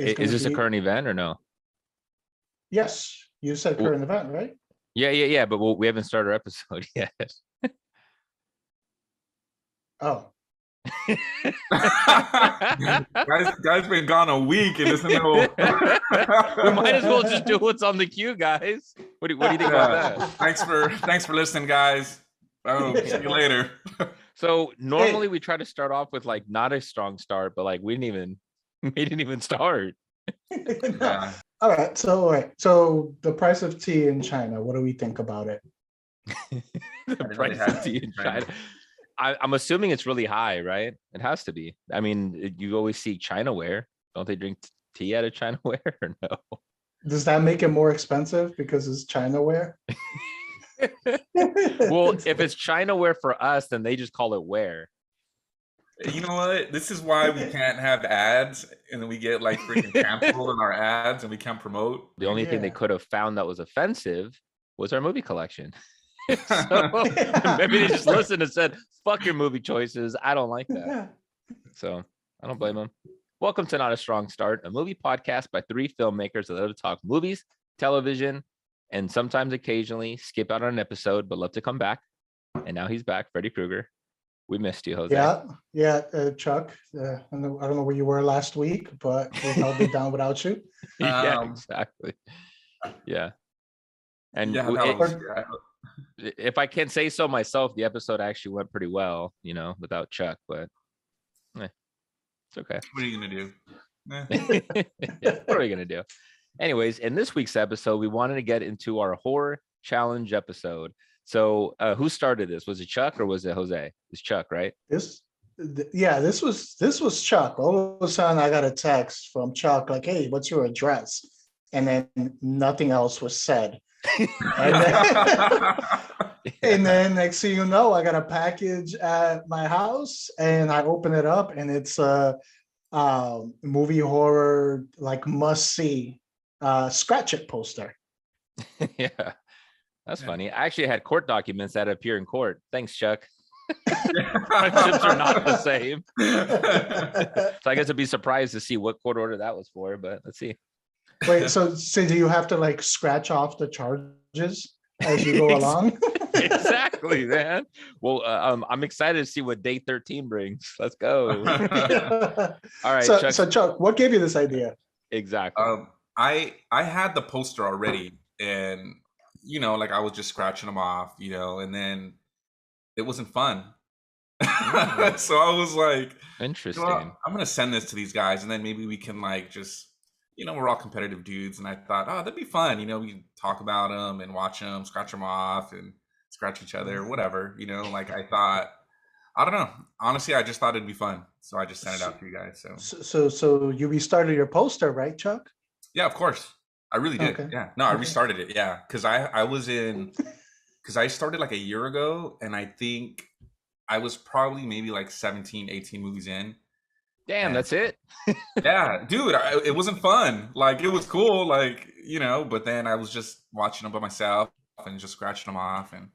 wait, is going is to this a be. current event or no? Yes, you said Well, current event, right? yeah, but we haven't started our episode yet. Oh, Guys been gone a week and there's no. We might as well just do what's on the queue, guys. What do you think about that? Thanks for listening, guys. Oh, see you later. So normally we try to start off with like not a strong start, but like we didn't even start. Yeah. All right. So the price of tea in China. What do we think about it? The price of tea in China. I'm assuming it's really high, right? It has to be. I mean, you always see Chinaware. Don't they drink tea out of Chinaware or no? Does that make it more expensive because it's Chinaware? Well, if it's Chinaware for us, then they just call it ware. You know what? This is why we can't have ads, and then we get like freaking canceled on our ads, and we can't promote. The only thing they could have found that was offensive was our movie collection. So maybe they just listened and said, "Fuck your movie choices. I don't like that." So I don't blame them. Welcome to Not a Strong Start, a movie podcast by three filmmakers that love to talk movies, television, and sometimes occasionally skip out on an episode, but love to come back. And now he's back, Freddy Krueger. We missed you, Jose. Yeah, Chuck. I don't know where you were last week, but we held it down without you. Yeah, exactly. Yeah. And if I can say so myself, the episode actually went pretty well, without Chuck, but it's okay. What are you going to do? Yeah, what are we going to do? Anyways, in this week's episode, we wanted to get into our horror challenge episode. So who started this? Was it Chuck or was it Jose? It's Chuck, right? This was Chuck. All of a sudden I got a text from Chuck like, "Hey, what's your address?" And then nothing else was said. And then next thing you know, I got a package at my house and I open it up and it's a movie horror like must see scratch it poster. Yeah, that's funny. I actually had court documents that appear in court. Thanks, Chuck. Friendships are not the same. So I guess I'd be surprised to see what court order that was for, but let's see. Wait, so do you have to like scratch off the charges as you go along? Exactly, man. Well, I'm excited to see what day 13 brings. Let's go. All right, Chuck. So Chuck, what gave you this idea? Exactly. I had the poster already, and like I was just scratching them off, and then it wasn't fun. So I was like, interesting. I'm gonna send this to these guys, and then maybe we can like just. We're all competitive dudes, and I thought, oh, that'd be fun. We talk about them and watch them, scratch them off, and scratch each other, whatever. Like I thought, I don't know. Honestly, I just thought it'd be fun, so I just sent it out to you guys. So you restarted your poster, right, Chuck? Yeah, of course, I really did. Okay. Yeah, no, I restarted it. Yeah, because I started like a year ago, and I think I was probably maybe like 17, 18 movies in. Damn, that's it. Yeah, dude, it wasn't fun. Like it was cool, like but then I was just watching them by myself and just scratching them off. And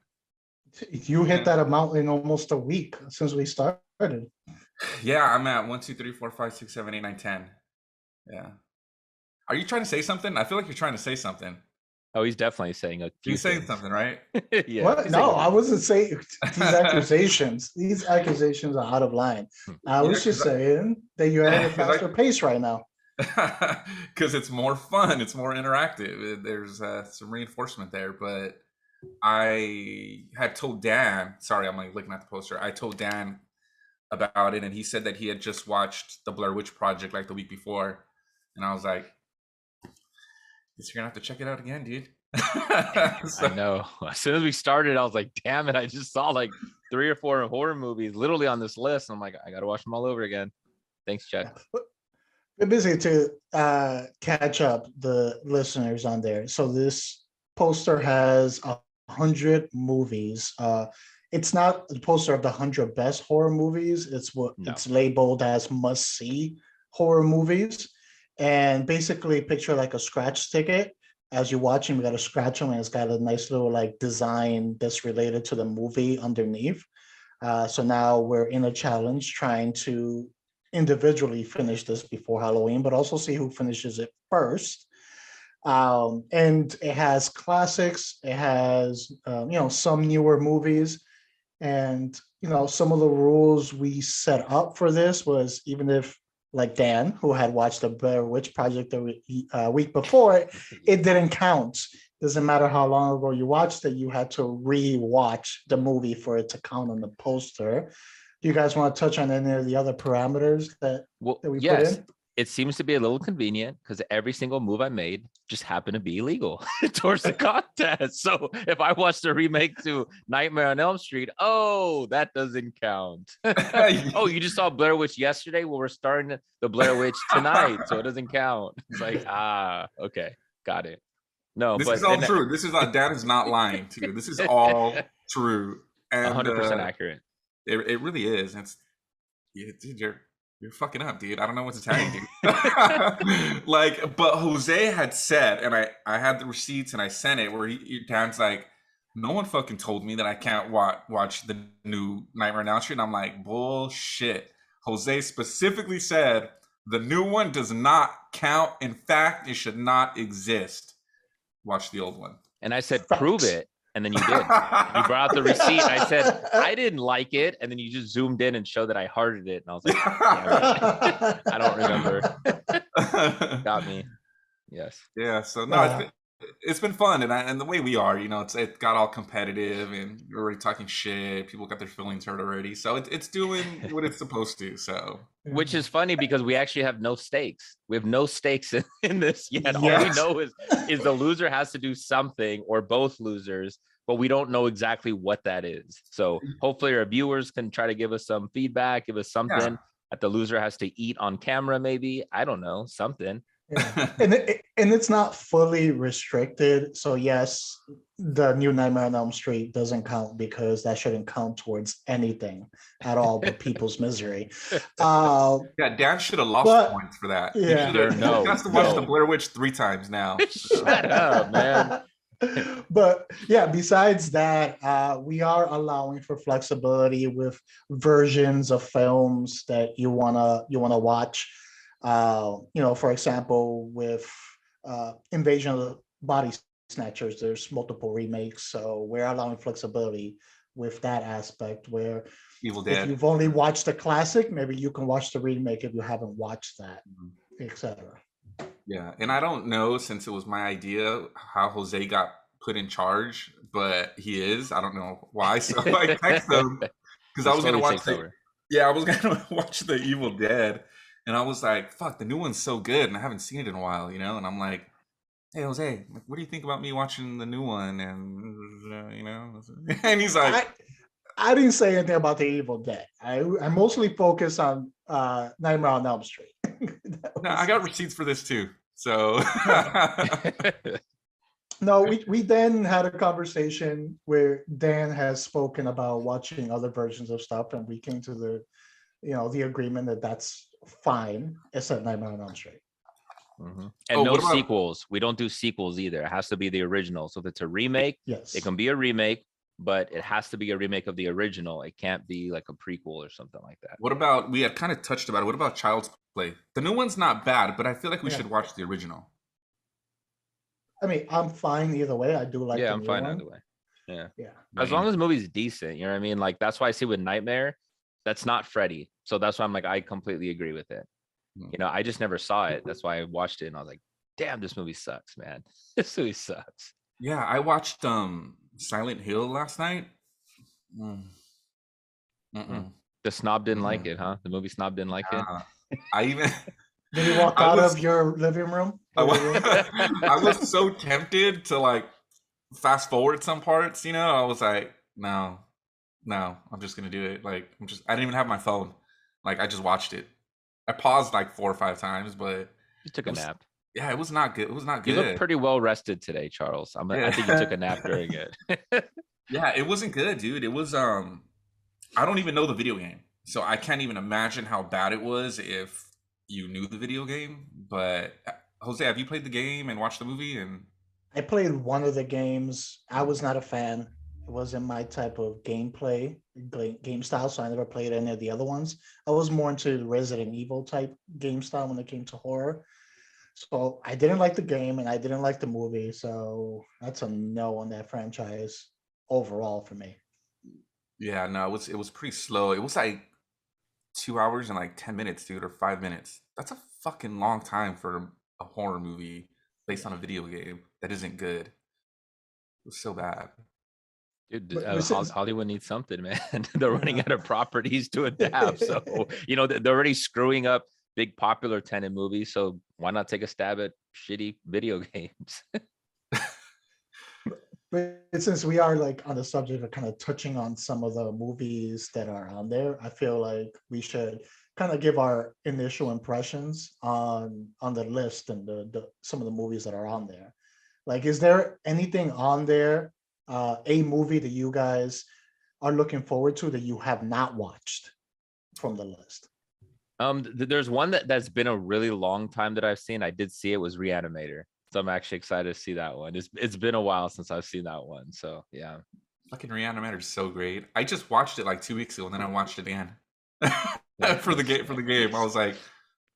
you hit that amount in almost a week since we started. Yeah, I'm at 1, 2, 3, 4, 5, 6, 7, 8, 9, 10. Yeah. Are you trying to say something? I feel like you're trying to say something. Oh, he's definitely saying a few He's saying things. Something, right? Yeah. What? No, I wasn't saying these accusations. These accusations are out of line. I was just saying that you're at a faster pace right now. Because it's more fun. It's more interactive. There's some reinforcement there. But I had told Dan, sorry, I'm like looking at the poster. I told Dan about it, and he said that he had just watched the Blair Witch Project like the week before. And I was like, guess you're gonna have to check it out again, dude. I know. As soon as we started, I was like, damn it, I just saw like 3 or 4 horror movies literally on this list. I'm like, I gotta watch them all over again. Thanks, Chuck. We're busy to catch up the listeners on there. So this poster has 100 movies. It's not the poster of the 100 best horror movies. It's labeled as must-see horror movies. And basically picture like a scratch ticket. As you're watching, we got to scratch them, and it's got a nice little like design that's related to the movie underneath. So now we're in a challenge trying to individually finish this before Halloween, but also see who finishes it first. And it has classics, it has some newer movies, and some of the rules we set up for this was, even if, like Dan, who had watched the Blair Witch Project the week before, it didn't count. Doesn't matter how long ago you watched it, you had to re-watch the movie for it to count on the poster. Do you guys want to touch on any of the other parameters that we put in? It seems to be a little convenient because every single move I made just happened to be illegal towards the contest. So if I watched the remake to Nightmare on Elm Street, that doesn't count. You just saw Blair Witch yesterday? Well, we're starting the Blair Witch tonight, so it doesn't count. It's like, okay, got it. No, this is all true. This is Dan is not lying to you. This is all true. And 100% accurate. It really is. Dude, you're fucking up, dude. I don't know what to tell you, dude. But Jose had said, and I had the receipts and I sent it, where Dan's like, no one fucking told me that I can't watch the new Nightmare on Elm Street. And I'm like, bullshit. Jose specifically said the new one does not count. In fact, it should not exist. Watch the old one. And I said, prove it. And then you did. You brought out the receipt. I said, I didn't like it. And then you just zoomed in and showed that I hearted it. And I was like, I don't remember. Got me. Yes. Yeah. So no, it's been fun. And the way we are, it got all competitive and we're already talking shit. People got their feelings hurt already. So it's doing what it's supposed to. So. Which is funny because we actually have no stakes. We have no stakes in this yet. Yes. All we know is the loser has to do something, or both losers, but we don't know exactly what that is. So hopefully our viewers can try to give us some feedback, give us something that the loser has to eat on camera, maybe. I don't know, something. Yeah. And it's not fully restricted. So yes, the new Nightmare on Elm Street doesn't count because that shouldn't count towards anything at all but people's misery. Dan should have lost points for that. Yeah, he has to watch the Blair Witch 3 times now. Shut up, man. But yeah, besides that, we are allowing for flexibility with versions of films that you wanna watch. For example, with Invasion of the Body Snatchers, there's multiple remakes, so we're allowing flexibility with that aspect, where Evil Dead, if you've only watched the classic, maybe you can watch the remake if you haven't watched that, etc. Yeah, and I don't know, since it was my idea, how Jose got put in charge, but he is. I don't know why. So I texted him because I was going to watch I was going to watch the Evil Dead. And I was like, fuck, the new one's so good. And I haven't seen it in a while, And I'm like, hey, Jose, what do you think about me watching the new one? And, and he's like, I didn't say anything about the Evil Dead. I mostly focus on Nightmare on Elm Street. No, I got receipts for this too. So. No, we then had a conversation where Dan has spoken about watching other versions of stuff. And we came to the agreement that that's fine, except Nightmare on Elm Street. Mm-hmm. And no sequels. We don't do sequels either. It has to be the original. So if it's a remake, yes, it can be a remake, but it has to be a remake of the original. It can't be like a prequel or something like that. What about, we had kind of touched about it, what about Child's Play? The new one's not bad, but I feel like we should watch the original. I mean, I'm fine either way. I do like I'm fine either way. Yeah. As long as the movie's decent, you know what I mean? Like, that's why I see with Nightmare, that's not Freddy. So that's why I'm like, I completely agree with it. I just never saw it. That's why I watched it and I was like, damn, this movie sucks, man. This movie sucks. Yeah, I watched Silent Hill last night. The snob didn't like it, huh? The movie snob didn't like it. I even did you walk out of your living room? I was so tempted to like fast forward some parts, I was like, no, I'm just gonna do it. Like, I didn't even have my phone. Like, I just watched it. I paused like 4 or 5 times, but you took a nap. Yeah, it was not good. It was not good. You look pretty well rested today, Charles. I think you took a nap during it. Yeah, it wasn't good, dude. It was I don't even know the video game, so I can't even imagine how bad it was if you knew the video game. But Jose, have you played the game and watched the movie? And I played one of the games. I was not a fan. It wasn't my type of game style, so I never played any of the other ones. I was more into Resident Evil type game style when it came to horror. So I didn't like the game and I didn't like the movie. So that's a no on that franchise overall for me. Yeah, no, it was pretty slow. It was like 2 hours and like 10 minutes, dude, or 5 minutes. That's a fucking long time for a horror movie based on a video game that isn't good. It was so bad. Dude, But since Hollywood needs something, man. They're running yeah. out of properties to adapt. So, they're already screwing up big popular tenant movies. So why not take a stab at shitty video games? But since we are like on the subject of kind of touching on some of the movies that are on there, I feel like we should kind of give our initial impressions on the list and the some of the movies that are on there. Like, is there anything on there, a movie that you guys are looking forward to that you have not watched from the list? There's one that's been a really long time that I've seen. I did see it was Reanimator. So I'm actually excited to see that one. It's been a while since I've seen that one. So yeah. Fucking Reanimator is so great. I just watched it like 2 weeks ago and then I watched it again. For the game. I was like,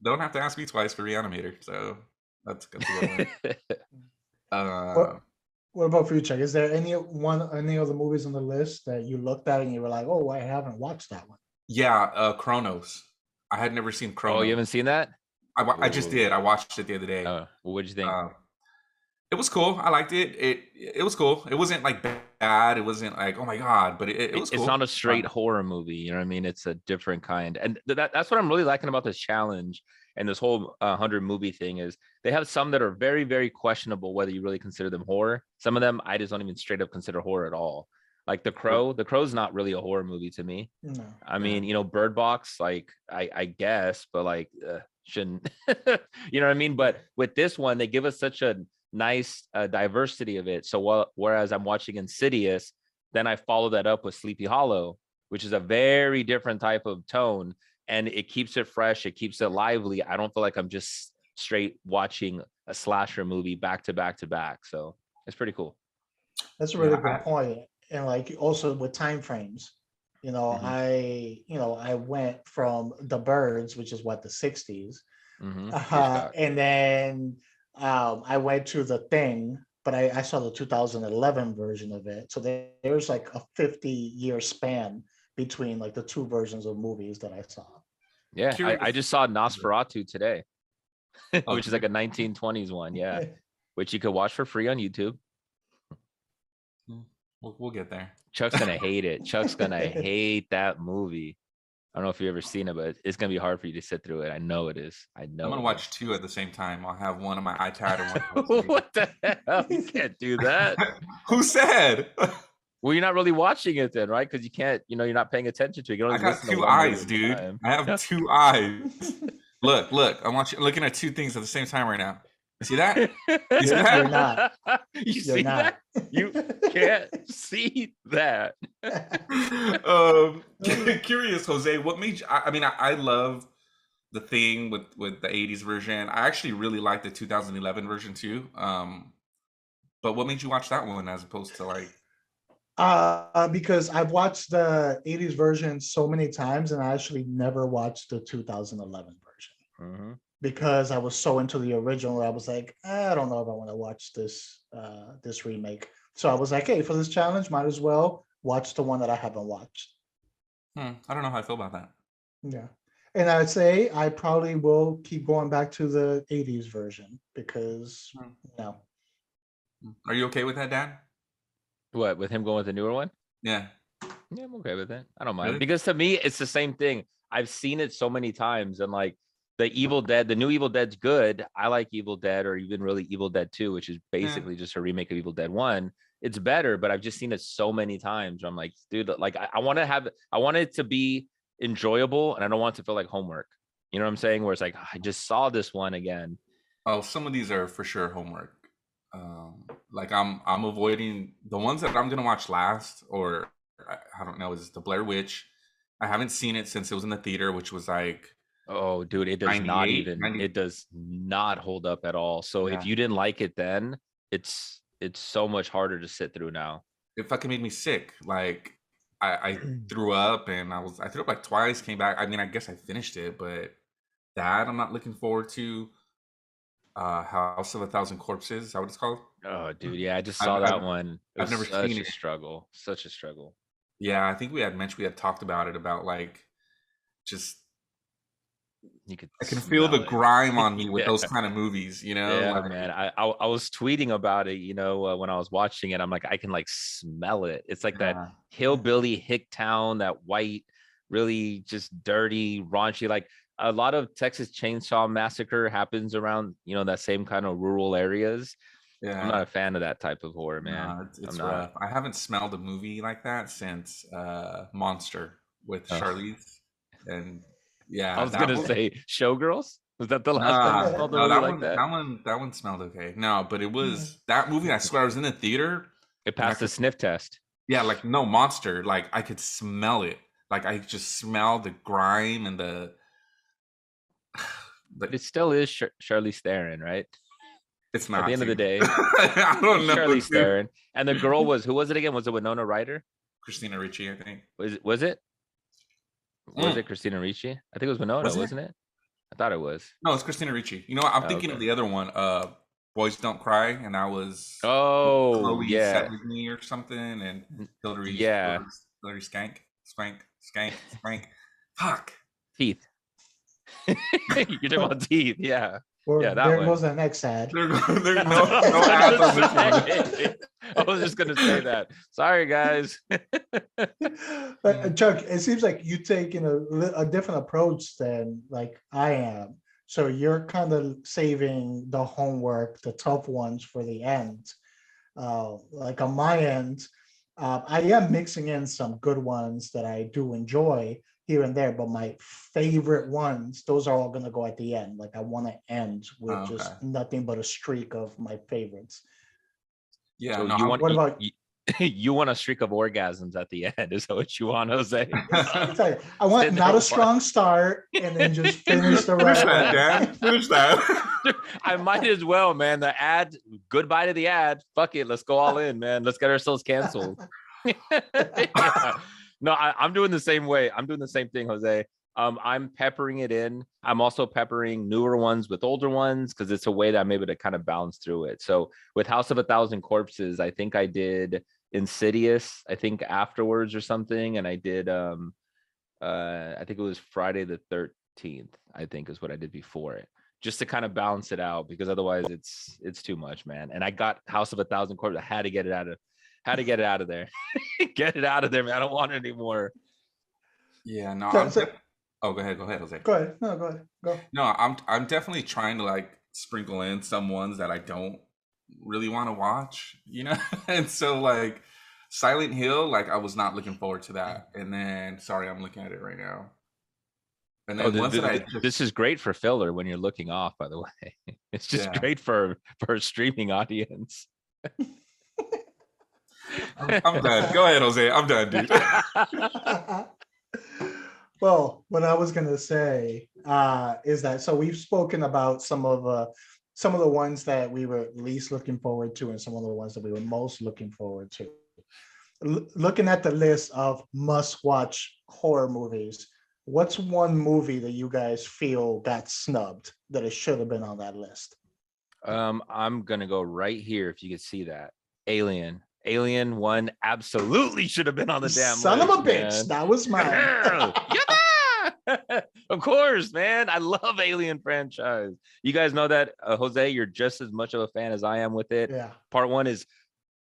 don't have to ask me twice for Reanimator. So that's a good one. What about for you, Chuck? Is there any of the movies on the list that you looked at and you were like, oh, I haven't watched that one? Yeah, Chronos. I had never seen Chronos. Oh, you haven't seen that? I just did. I watched it the other day. Oh, well, what'd you think? It was cool. I liked it. It was cool. It wasn't like bad. It wasn't like, oh my god, but it was cool. It's not a straight horror movie. You know what I mean? It's a different kind. And that's what I'm really liking about this challenge and this whole 100 movie thing is they have some that are very, very questionable whether you really consider them horror. Some of them I just don't even straight up consider horror at all. Like The Crow. The Crow's not really a horror movie to me. No. I mean, Bird Box, like I guess, but like shouldn't. You know what I mean? But with this one, they give us such a nice diversity of it. So whereas I'm watching Insidious, then I follow that up with Sleepy Hollow, which is a very different type of tone, and it keeps it fresh, it keeps it lively. I don't feel like I'm just straight watching a slasher movie back to back to back. So it's pretty cool. That's a really good point. And like also with time frames, Mhm. I went from The Birds, which is what, the 60s, Hitchcock. and then I went to The Thing, but I saw the 2011 version of it. So there's like a 50-year span between like the two versions of movies that I saw. Yeah, I just saw Nosferatu today, Oh, which is like a 1920s one. Yeah, which you could watch for free on YouTube. We'll get there. Chuck's gonna hate it. Chuck's gonna hate that movie. I don't know if you've ever seen it, but it's gonna be hard for you to sit through it. I know it is. I know. I'm gonna watch two at the same time. I'll have one on my iPad and one. What the hell? You can't do that. Who said? Well, you're not really watching it then, right? Because you can't. You're not paying attention to it. You can I only got listen to two one movie eyes, at a dude. time. I have two eyes. Look. I'm looking at two things at the same time right now. You see that? You see that? You're not. You You're see not. that? You can't see that. Curious, Jose. What made you? I mean, I love The Thing with the 80s version. I actually really like the 2011 version too. But what made you watch that one as opposed to like? Because I've watched the 80s version so many times, and I actually never watched the 2011 version. Mm-hmm. Because I was so into the original, I was like, I don't know if I want to watch this remake. So I was like, hey, for this challenge, might as well watch the one that I haven't watched. I don't know how I feel about that. Yeah. And I'd say I probably will keep going back to the 80s version because, Are you okay with that, Dan? What, with him going with the newer one? Yeah. Yeah, I'm okay with it. I don't mind. Really? Because to me, it's the same thing. I've seen it so many times, and like the new Evil Dead's good. I like Evil Dead, or even really Evil Dead 2, which is basically just a remake of Evil Dead 1. It's better, but I've just seen it so many times. Where I'm like, dude, like I want it to be enjoyable, and I don't want it to feel like homework. You know what I'm saying? Where it's like, I just saw this one again. Oh, some of these are for sure homework. Like I'm avoiding the ones that I'm gonna watch last, or I don't know, is the Blair Witch. I haven't seen it since it was in the theater, which was like, oh, dude, it does not even. It does not hold up at all. So if you didn't like it then, it's so much harder to sit through now. it fucking made me sick. Like I threw up, and I threw up like twice, came back. I mean, I guess I finished it, but that I'm not looking forward to. House of a Thousand Corpses, is that what it's called? Oh, dude, yeah, I just I've saw I've, that one. It I've was never seen such a it. struggle, such a struggle. Yeah, I think we had talked about it, about like just You could I can feel the smell it. grime on me with Yeah. those kind of movies, you know? Yeah, Like, man. I was tweeting about it, when I was watching it. I'm like, I can like smell it. It's like that yeah, hillbilly hick town, that white, really just dirty, raunchy. Like a lot of Texas Chainsaw Massacre happens around, that same kind of rural areas. I'm not yeah. a fan of that type of horror, man. No, I'm it's not. rough. I haven't smelled a movie like that since Monster with Oh. Charlize, and I yeah, was that gonna one. say Showgirls. Was that the last time you Nah, smelled a no, movie like that? that one smelled okay. No, but it was that movie. I swear, I was in the theater, It and I passed the could, sniff test. yeah, like no Monster. Like I could smell it. Like I just smell the grime and But the. it still is Charlize Theron, right? It's At the not, end of the dude. day, I don't it's know, Charlize dude. Theron. And the girl was, who was it again? Was it Winona Ryder? Christina Ricci, I think. Was it? Was it? Was Mm, it Christina Ricci? I think it was Winona, was it? wasn't it? I thought it was. No, it's Christina Ricci. You know what? I'm Oh, thinking of okay. the other one, Boys Don't Cry, and that was Oh, Chloe yeah. Sevigny or something, and Hillary Yeah. Hillary Skank. Fuck. Teeth. You're talking about teeth. Yeah. Or Yeah, that there one. goes the next ad. There's I no was ads on this gonna one. say. I was just gonna say that. Sorry, guys. But Chuck, it seems like you taking a different approach than like I am. So you're kind of saving the homework, the tough ones for the end. Like on my end, I am mixing in some good ones that I do enjoy here and there, but my favorite ones, those are all going to go at the end. Like I want to end with Oh, okay. just nothing but a streak of my favorites. Yeah, So no, you want What about you want a streak of orgasms at the end? Is that what you want, Jose? I want Sit not there a strong start and then just finish the finish rest. that, Dan. Finish that. I might as well, man. The ad, goodbye to the ad. Fuck it. Let's go all in, man. Let's get ourselves canceled. Yeah. No, I'm doing the same way. I'm doing the same thing, Jose. I'm peppering it in. I'm also peppering newer ones with older ones because it's a way that I'm able to kind of balance through it. So with House of a Thousand Corpses, I think I did Insidious, I think afterwards or something, and I did I think it was Friday the 13th, I think is what I did before it. Just to kind of balance it out because otherwise it's too much, man. And I got House of a Thousand Corpses. I had to get it out of there. Get it out of there, man. I don't want it anymore. Yeah, no, oh, go ahead, Jose. Go ahead. No, go ahead. Go. No, I'm definitely trying to like sprinkle in some ones that I don't really want to watch, you know? And so like Silent Hill, like I was not looking forward to that. And then sorry, I'm looking at it right now. And then once that I this is great for filler when you're looking off, by the way. It's just great for a streaming audience. I'm done. Go ahead, Jose. I'm done, dude. Well, what I was gonna say is that so we've spoken about some of the ones that we were least looking forward to, and some of the ones that we were most looking forward to. Looking at the list of must-watch horror movies, what's one movie that you guys feel got snubbed that it should have been on that list? I'm gonna go right here if you could see that. Alien 1 absolutely should have been on the damn Son list, of a bitch, man. that was mine. Yeah. Of course, man. I love Alien franchise. You guys know that, Jose, you're just as much of a fan as I am with it. Yeah. Part 1 is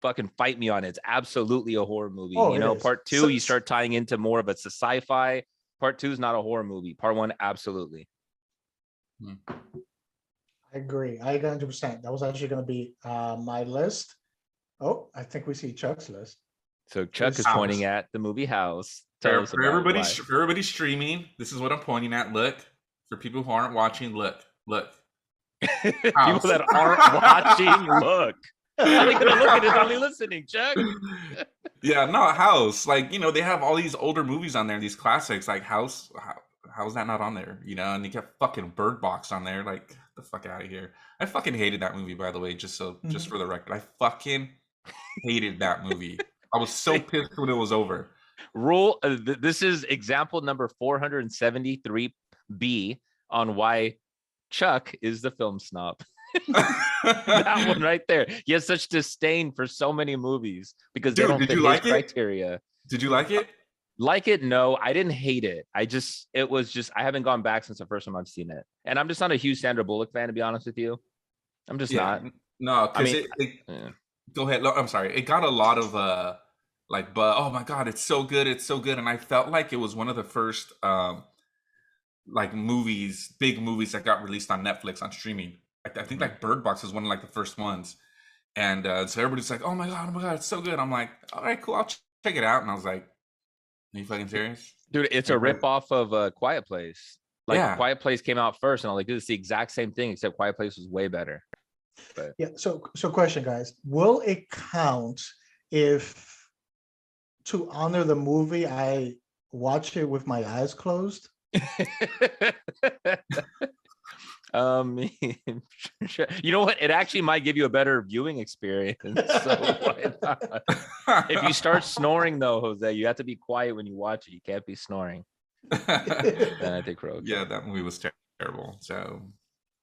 fucking fight me on it. It's absolutely a horror movie. Oh, Part 2, you start tying into more of a sci-fi. Part 2 is not a horror movie. Part 1, absolutely. I agree. I agree 100%. That was actually going to be my list. Oh, I think we see Chuck's list. So Chuck is pointing at the movie House. For everybody streaming, this is what I'm pointing at. Look, for people who aren't watching, look. People that aren't watching, look. How are they gonna look at it only listening, Chuck? Yeah, no, House. Like, they have all these older movies on there, these classics. Like House, how's that not on there? And you get fucking Bird Box on there. Like, get the fuck out of here. I fucking hated that movie, by the way, just for the record. I fucking hated that movie. I was so pissed when it was over. This is example number 473B on why Chuck is the film snob. That one right there. He has such disdain for so many movies because they don't fit his criteria. Did you like it? Like it? No, I didn't hate it. I haven't gone back since the first time I've seen it. And I'm just not a huge Sandra Bullock fan, to be honest with you. I'm just not. No, because go ahead. I'm sorry. It got a lot of but oh my God, it's so good. It's so good. And I felt like it was one of the first big movies that got released on Netflix on streaming. I think like Bird Box was one of like the first ones. And so everybody's like, oh my God, it's so good. I'm like, all right, cool. I'll check it out. And I was like, are you fucking serious? Dude, it's a ripoff of Quiet Place. Quiet Place came out first, and I'm like, this is the exact same thing, except Quiet Place was way better. But yeah, so question, guys. Will it count if, to honor the movie, I watch it with my eyes closed? You know what? It actually might give you a better viewing experience. So why not? If you start snoring, though, Jose, you have to be quiet when you watch it. You can't be snoring. Then I think Rogue. Yeah, that movie was terrible. So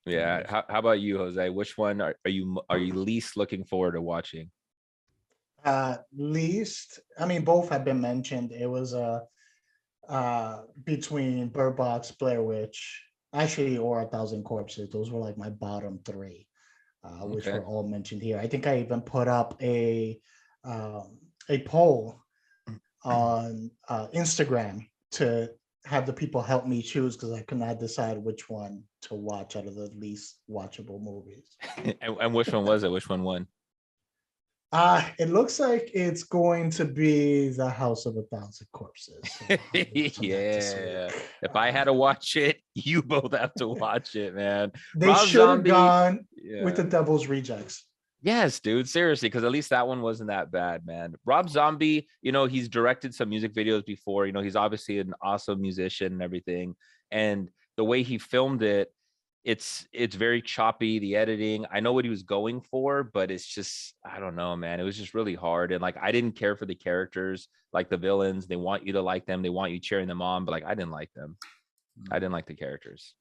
yeah, how about you, Jose? Which one are you least looking forward to watching? Least, I mean, both have been mentioned. It was between Bird Box, Blair Witch, actually, or 1,000 Corpses. Those were like my bottom three, which were all mentioned here. I think I even put up a poll on Instagram to have the people help me choose, because I could not decide which one to watch out of the least watchable movies. And which one was it? Which one won? It looks like it's going to be The House of 1,000 Corpses. So yeah. If I had to watch it, you both have to watch it, man. They should have gone with The Devil's Rejects. Yes, dude, seriously, because at least that one wasn't that bad, man. Rob Zombie, he's directed some music videos before. He's obviously an awesome musician and everything. And the way he filmed it, it's very choppy, the editing. I know what he was going for, but it's just, I don't know, man. It was just really hard. And like, I didn't care for the characters, like the villains. They want you to like them. They want you cheering them on, but like, I didn't like them. I didn't like the characters.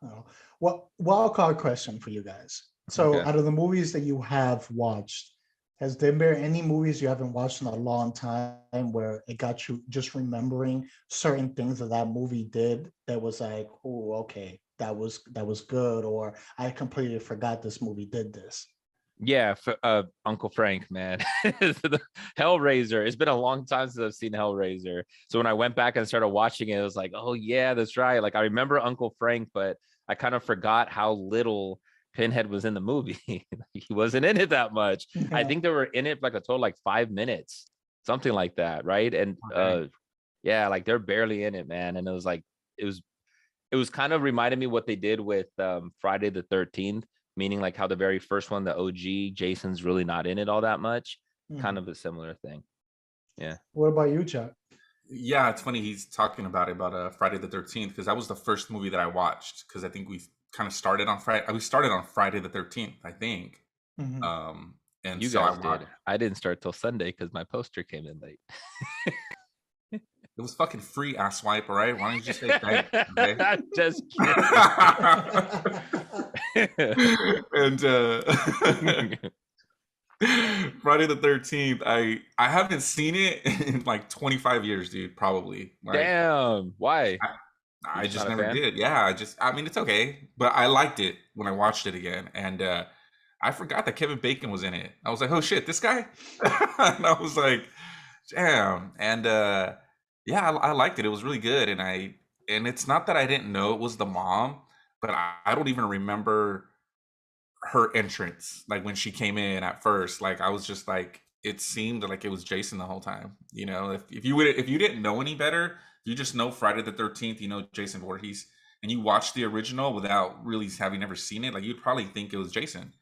Oh. Well, wild card question for you guys. So out of the movies that you have watched, has there been any movies you haven't watched in a long time where it got you just remembering certain things that movie did that was like, oh, okay, that was good, or I completely forgot this movie did this? Yeah, Uncle Frank, man. The Hellraiser. It's been a long time since I've seen Hellraiser. So when I went back and started watching it, it was like, oh yeah, that's right. Like I remember Uncle Frank, but I kind of forgot how little Pinhead was in the movie. He wasn't in it that much. I think they were in it like a total like 5 minutes, something like that, right? And yeah, like they're barely in it, man. And it was like it was kind of reminded me what they did with Friday the 13th, meaning like how the very first one, the OG, Jason's really not in it all that much. Kind of a similar thing. Yeah. What about you, Chuck? Yeah, it's funny he's talking about Friday the 13th, because that was the first movie that I watched, because I think we kind of started on Friday. We started on Friday the 13th, I think. And you so guys did. I didn't start till Sunday because my poster came in late. It was fucking free, asswipe, all right? Why don't you just say thanks? Okay? I'm just kidding. And Friday the 13th, I haven't seen it in like 25 years, dude, probably. Like, damn. Why? I just never did. Yeah, I mean, it's okay. But I liked it when I watched it again. And I forgot that Kevin Bacon was in it. I was like, oh shit, this guy? And I was like, damn. And yeah, I liked it. It was really good. And it's not that I didn't know it was the mom, but I don't even remember her entrance. Like when she came in at first, like I was just like, it seemed like it was Jason the whole time. If you didn't know any better, you just know Friday the 13th, Jason Voorhees, and you watch the original without really having never seen it, like you'd probably think it was Jason.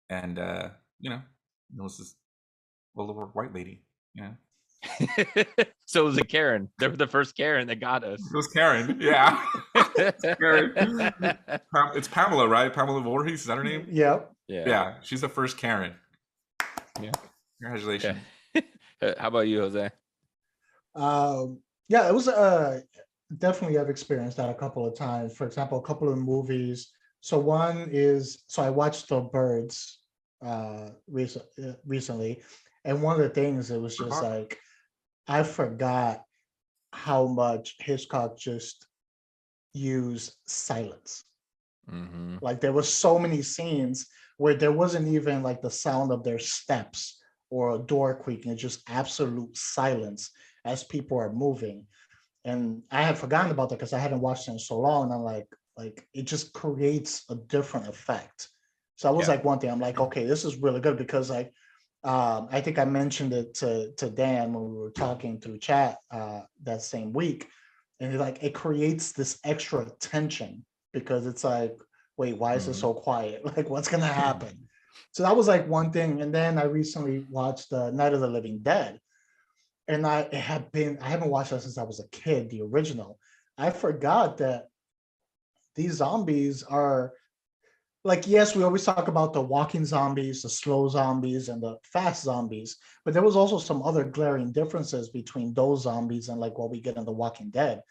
And it was this little white lady, So it was a Karen. They were the first Karen that got us. It was Karen, yeah. Karen. It's Pamela, right? Pamela Voorhees, is that her name? Yep. Yeah, she's the first Karen. Yeah. Congratulations. Yeah. How about you, Jose? Yeah, it was definitely I've experienced that a couple of times. For example, a couple of movies. So one is I watched The Birds recently, and one of the things it was just like I forgot how much Hitchcock just used silence. Mm-hmm. Like there was so many scenes where there wasn't even like the sound of their steps or a door creaking. It's just absolute silence as people are moving. And I had forgotten about that because I hadn't watched it in so long. And I'm like it just creates a different effect. So that was Yeah. like one thing. I'm like, okay, this is really good because like I think I mentioned it to Dan when we were talking through chat that same week, and it creates this extra tension because it's like, wait, why is it Mm-hmm. so quiet? Like, what's gonna happen? So that was like one thing. And then I recently watched Night of the Living Dead, and I haven't watched that since I was a kid, the original. I forgot that these zombies are like, yes, we always talk about the walking zombies, the slow zombies, and the fast zombies, but there was also some other glaring differences between those zombies and like what we get in The Walking Dead.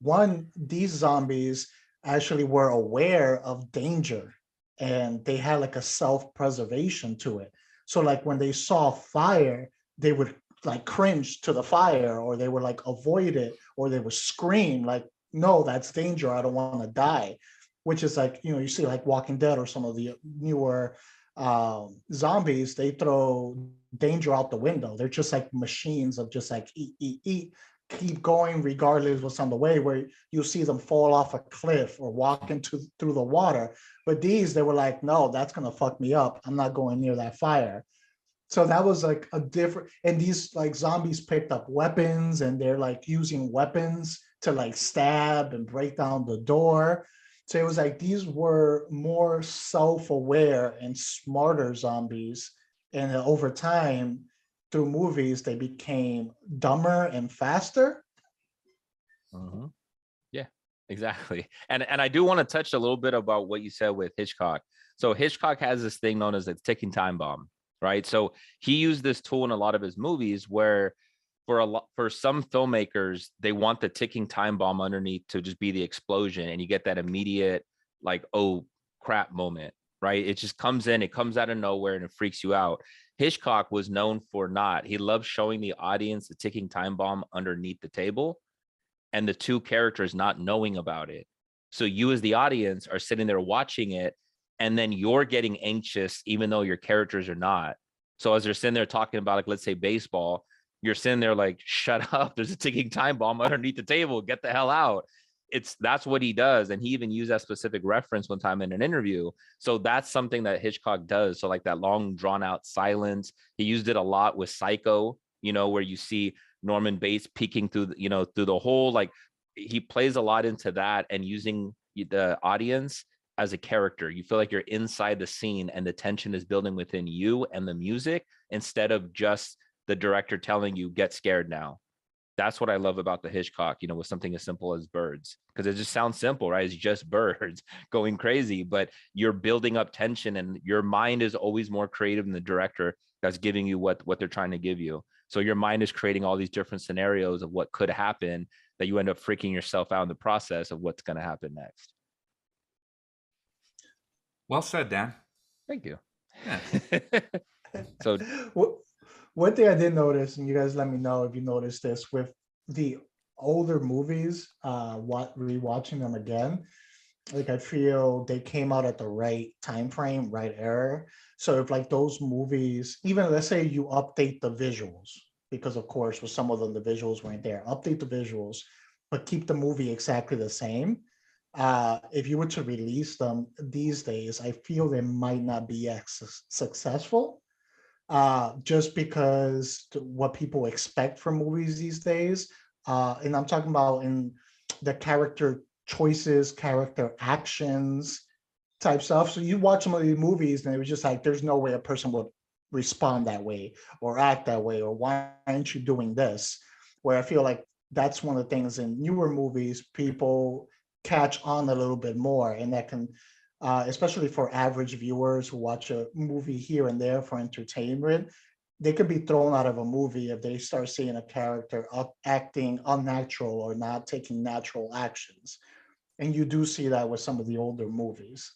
One, these zombies actually were aware of danger and they had like a self-preservation to it. So like when they saw fire, they would like cringe to the fire, or they would like avoid it, or they would scream like, no, that's danger, I don't want to die. Which is like, you see like Walking Dead or some of the newer zombies, they throw danger out the window. They're just like machines of just like eat, eat, eat, keep going regardless of what's on the way, where you see them fall off a cliff or walk into through the water. But these, they were like, no, that's gonna fuck me up, I'm not going near that fire. So that was like a different, and these like zombies picked up weapons and they're like using weapons to like stab and break down the door. So it was like these were more self-aware and smarter zombies, and over time through movies they became dumber and faster. Mm-hmm. Yeah, exactly. And I do want to touch a little bit about what you said with Hitchcock. So Hitchcock has this thing known as a ticking time bomb, right? So he used this tool in a lot of his movies where for some filmmakers, they want the ticking time bomb underneath to just be the explosion, and you get that immediate like, oh crap moment, right? It just comes in, it comes out of nowhere, and it freaks you out. Hitchcock was known for not. He loved showing the audience the ticking time bomb underneath the table and the two characters not knowing about it. So you as the audience are sitting there watching it, and then you're getting anxious even though your characters are not. So as they're sitting there talking about, like, let's say baseball, you're sitting there like, shut up, there's a ticking time bomb underneath the table, get the hell out. That's what he does. And he even used that specific reference one time in an interview. So that's something that Hitchcock does. So like that long drawn out silence, he used it a lot with Psycho, where you see Norman Bates peeking through, through the whole, like, he plays a lot into that and using the audience as a character. You feel like you're inside the scene and the tension is building within you and the music, instead of just the director telling you, get scared now. That's what I love about the Hitchcock, with something as simple as birds, because it just sounds simple, right? It's just birds going crazy, but you're building up tension and your mind is always more creative than the director that's giving you what they're trying to give you. So your mind is creating all these different scenarios of what could happen, that you end up freaking yourself out in the process of what's going to happen next. Well said, Dan. Thank you. Yeah. So One thing I did notice, and you guys let me know if you noticed this with the older movies, rewatching them again, like I feel they came out at the right time frame, right era. So if like those movies, even let's say you update the visuals, because of course with some of them the visuals weren't there, update the visuals, but keep the movie exactly the same. If you were to release them these days, I feel they might not be as successful, just because what people expect from movies these days. And I'm talking about in the character choices, character actions type stuff. So you watch some of these movies and it was just like, there's no way a person would respond that way or act that way, or why aren't you doing this? Where I feel like that's one of the things in newer movies, people catch on a little bit more, and that can especially for average viewers who watch a movie here and there for entertainment, they could be thrown out of a movie if they start seeing a character acting unnatural or not taking natural actions. And you do see that with some of the older movies.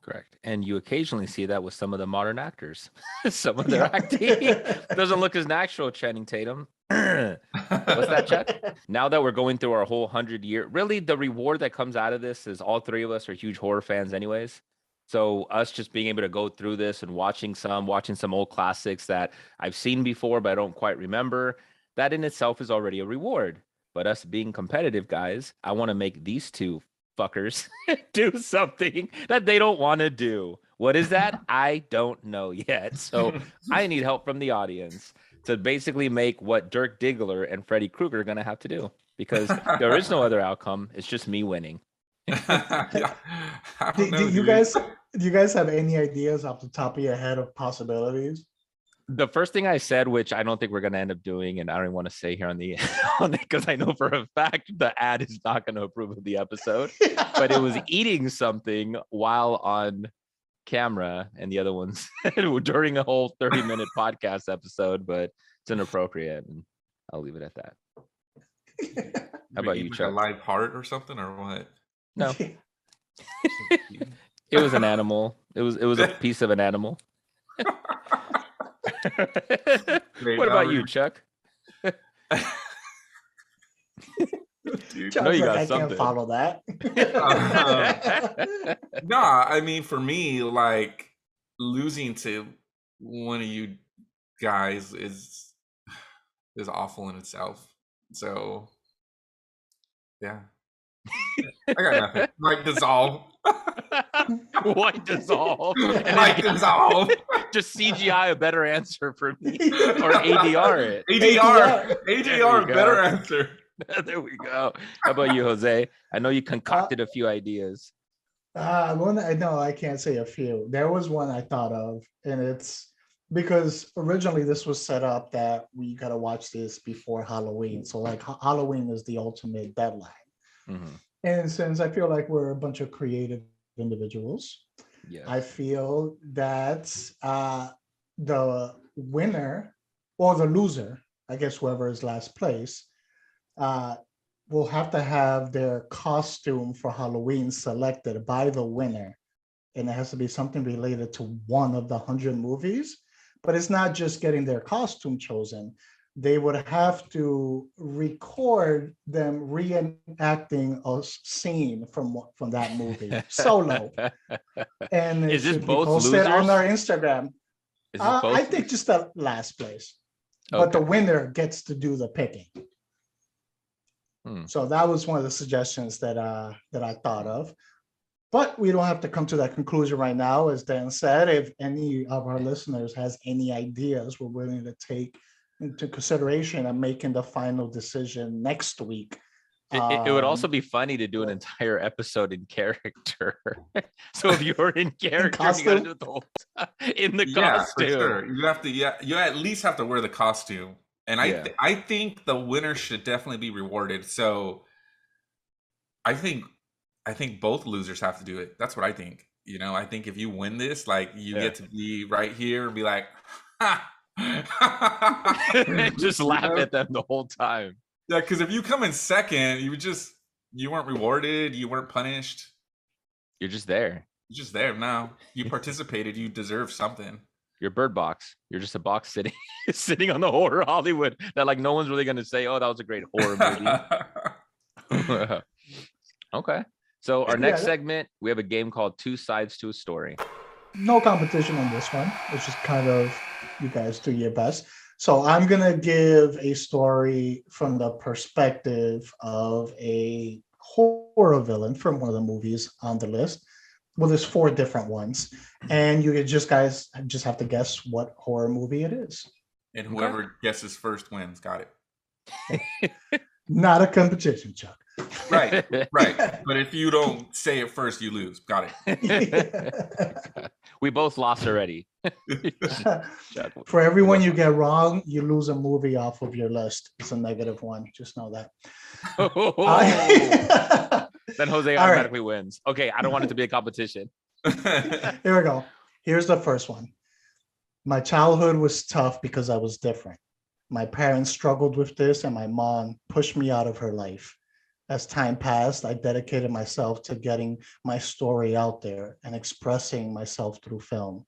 Correct. And you occasionally see that with some of the modern actors. Some of their acting doesn't look as natural, Channing Tatum. What's that, Chuck? Now that we're going through our whole 100-year, really the reward that comes out of this is all three of us are huge horror fans anyways. So us just being able to go through this and watching some old classics that I've seen before, but I don't quite remember, that in itself is already a reward. But us being competitive guys, I want to make these two fuckers do something that they don't want to do. What is that? I don't know yet. So I need help from the audience to basically make what Dirk Diggler and Freddy Krueger are going to have to do, because there is no other outcome. It's just me winning. Yeah. Do you guys have any ideas off the top of your head of possibilities? The first thing I said, which I don't think we're going to end up doing, and I don't even want to say here on the because I know for a fact the ad is not going to approve of the episode, but it was eating something while on camera, and the other ones during a whole 30-minute podcast episode, but it's inappropriate, and I'll leave it at that. How about you, Chuck? A live heart or something, or what? No. It was an animal. It was a piece of an animal. What about you, Chuck? Dude, Chuck's know you got I something. can't follow that. Nah, I mean, for me, like, losing to one of you guys is awful in itself. So yeah, I got nothing. Like, dissolve. White dissolve. And Like, then dissolve. just CGI a better answer for me, or ADR it. ADR, go. better answer. There we go. How about you, Jose? I know you concocted a few ideas. I can't say a few. There was one I thought of, and it's because originally this was set up that we got to watch this before Halloween. So like Halloween is the ultimate deadline. Mm-hmm. And since I feel like we're a bunch of creative individuals, Yes. I feel that the winner or the loser, I guess whoever is last place, will have to have their costume for Halloween selected by the winner. And it has to be something related to one of the 100 movies. But it's not just getting their costume chosen. They would have to record them reenacting a scene from that movie solo. And it Is this should be both posted on losers? our Instagram. Is this both? I think just the last place. But the Okay. winner gets to do the picking. So that was one of the suggestions that I thought of. But we don't have to come to that conclusion right now. As Dan said, if any of our listeners has any ideas, we're willing to take into consideration and making the final decision next week. It would also be funny to do an entire episode in character. So if you're in character, you gotta do it the whole time in the costume. For sure. You have to. Yeah, you at least have to wear the costume. And I think the winner should definitely be rewarded. So I think both losers have to do it. That's what I think. You know, I think if you win this, like, you get to be right here and be like, ha. And just laugh at them the whole time. Yeah, because if you come in second, you weren't rewarded, you weren't punished. You're just there. You're just there now. You participated, you deserve something. You're Bird Box. You're just a box sitting on the horror Hollywood that like no one's really gonna say, oh, that was a great horror movie. Okay. So our next segment, we have a game called Two Sides to a Story. No competition on this one. It's just kind of you guys do your best. So I'm gonna give a story from the perspective of a horror villain from one of the movies on the list. Well, there's 4 different ones, and you guys just have to guess what horror movie it is. And whoever guesses first wins. Got it. Not a competition, Chuck. Right. But if you don't say it first, you lose. Got it. We both lost already. For everyone you get wrong, you lose a movie off of your list. It's a -1. Just know that. Then Jose automatically wins. Okay, I don't want it to be a competition. Here we go. Here's the first one. My childhood was tough because I was different. My parents struggled with this, and my mom pushed me out of her life. As time passed, I dedicated myself to getting my story out there and expressing myself through film.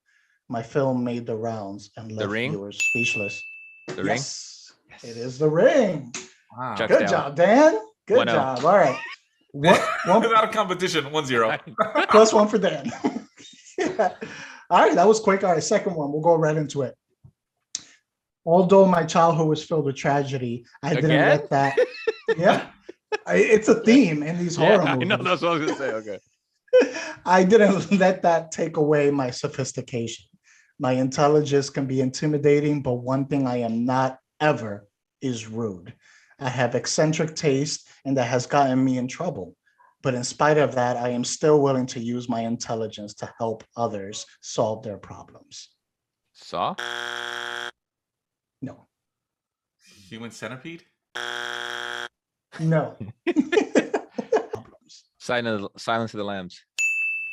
My film made the rounds and left Ring? viewers speechless. The Ring? Yes, it is The Ring. Wow. Chuck's Good down. job, Dan. Good 1-0. job. All right. One Without a competition, 1-0. plus one for Dan. Yeah. All right, that was quick. All right, second one. We'll go right into it. Although my childhood was filled with tragedy, I didn't Again? let that. Yeah, it's a theme in these horror Yeah, I movies. know that's what I was gonna say. Okay. I didn't let that take away my sophistication. My intelligence can be intimidating, but one thing I am not ever is rude. I have eccentric taste, and that has gotten me in trouble. But in spite of that, I am still willing to use my intelligence to help others solve their problems. Saw? No, Human centipede? no. Silence of the Lambs.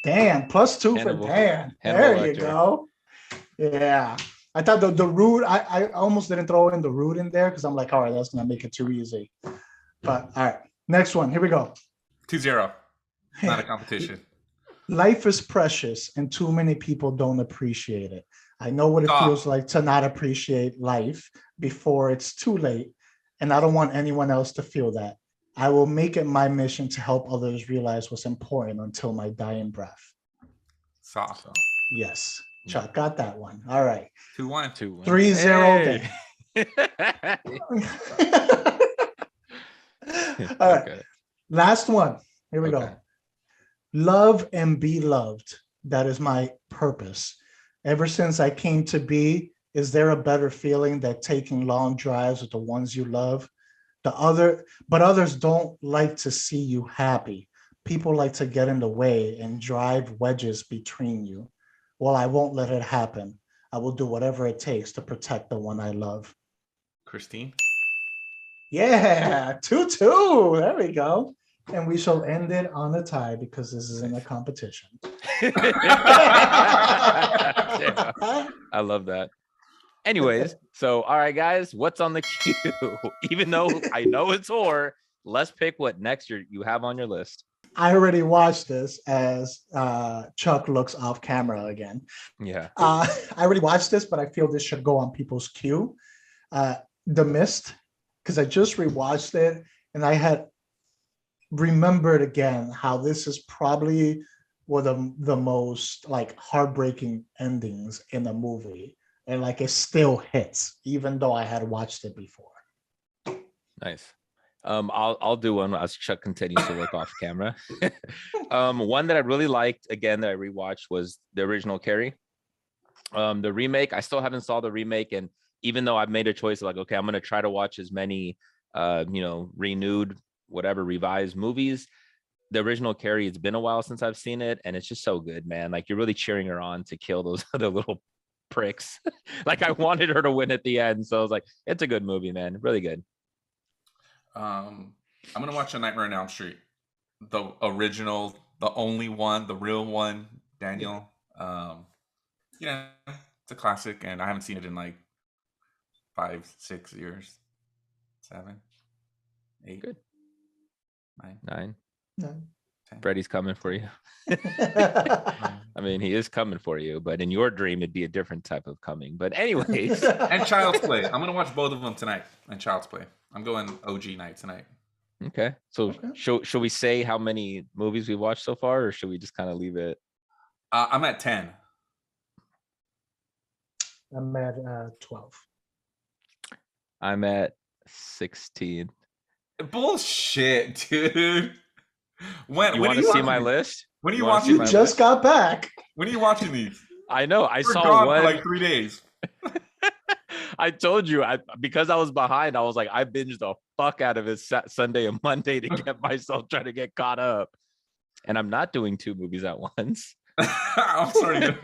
Dan, +2 Hannibal- for Dan. Hannibal There you Lecter. go. Yeah. I thought the rude, I almost didn't throw in the rude in there because I'm like, all right, that's going to make it too easy. But all right, next one. Here we go. 2-0. Not a competition. Life is precious and too many people don't appreciate it. I know what it Stop. feels like to not appreciate life before it's too late. And I don't want anyone else to feel that. I will make it my mission to help others realize what's important until my dying breath. Saw. Yes. Chuck got that one. All right. 2-1. 2-1. 3-0 Hey. All right. Okay. Last one. Here we Okay. go. Love and be loved. That is my purpose. Ever since I came to be, is there a better feeling than taking long drives with the ones you love? But others don't like to see you happy. People like to get in the way and drive wedges between you. Well, I won't let it happen. I will do whatever it takes to protect the one I love. Christine? Yeah, 2-2. There we go. And we shall end it on a tie because this is in a competition. Yeah, I love that. Anyways, so all right, guys, what's on the queue? Even though I know it's horror, let's pick what next you have on your list. I already watched this as Chuck looks off camera again. Yeah. I already watched this, but I feel this should go on people's queue. The Mist, because I just rewatched it and I had remembered again how this is probably one of the most like heartbreaking endings in a movie. And like it still hits, even though I had watched it before. Nice. I'll do one as Chuck continues to look off camera. One that I really liked again that I rewatched was the original Carrie. The remake, I still haven't saw the remake, and even though I've made a choice of like, okay, I'm gonna try to watch as many renewed, whatever, revised movies. The original Carrie, it's been a while since I've seen it, and it's just so good, man. Like you're really cheering her on to kill those other little pricks. Like I wanted her to win at the end, so I was like, it's a good movie, man. Really good. I'm gonna watch A Nightmare on Elm Street, the original, the only one, the real one. Daniel, it's a classic, and I haven't seen it in like 5-6 years, 7, 8, Good. 9. 9. No. 10. Freddy's coming for you. I mean, he is coming for you, but in your dream, it'd be a different type of coming. But anyways, And Child's Play. I'm gonna watch both of them tonight. And Child's Play. I'm going OG night tonight. okay. So Okay. should we say how many movies we watched so far, or should we just kind of leave it? I'm at 10. I'm at 12. I'm at 16. Bullshit, dude. When You when want are to see watching my these? list? When are you You wanna watching see You my these? just list? got back. When are you watching these? I know. I We're saw gone one. for like 3 days. I told you, because I was behind, I was like, I binged the fuck out of it Sunday and Monday to get myself trying to get caught up. And I'm not doing 2 movies at once. I'm sorry. I'm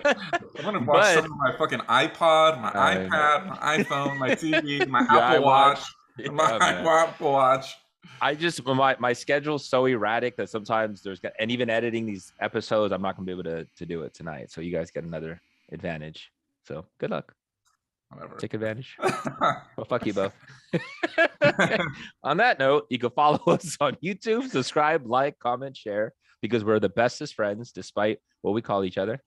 gonna watch But- some of my fucking iPod, my I know. iPad, my iPhone, my TV, my Your Apple Watch, Yeah, my man. Apple Watch. I just my schedule's so erratic that sometimes and even editing these episodes, I'm not gonna be able to do it tonight. So you guys get another advantage. So good luck. Whatever. Take advantage. Well, fuck you both. On that note, you can follow us on YouTube, subscribe, like, comment, share, because we're the bestest friends despite what we call each other.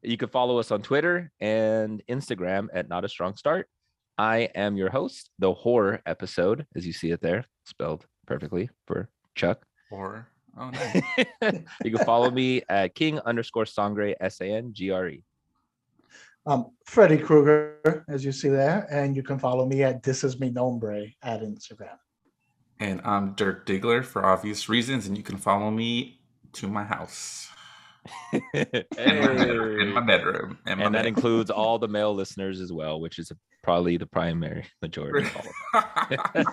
You can follow us on Twitter and Instagram at Not a Strong Start. I am your host, the horror episode, as you see it there, spelled perfectly for Chuck. Or oh, nice. You can follow me at King_Sangre, SANGRE. Freddy Krueger, as you see there, and you can follow me at This Is Me Nombre at Instagram. And I'm Dirk Diggler for obvious reasons, and you can follow me to my house. In my bedroom. And that includes all the male listeners as well, which is probably the primary majority of all of them.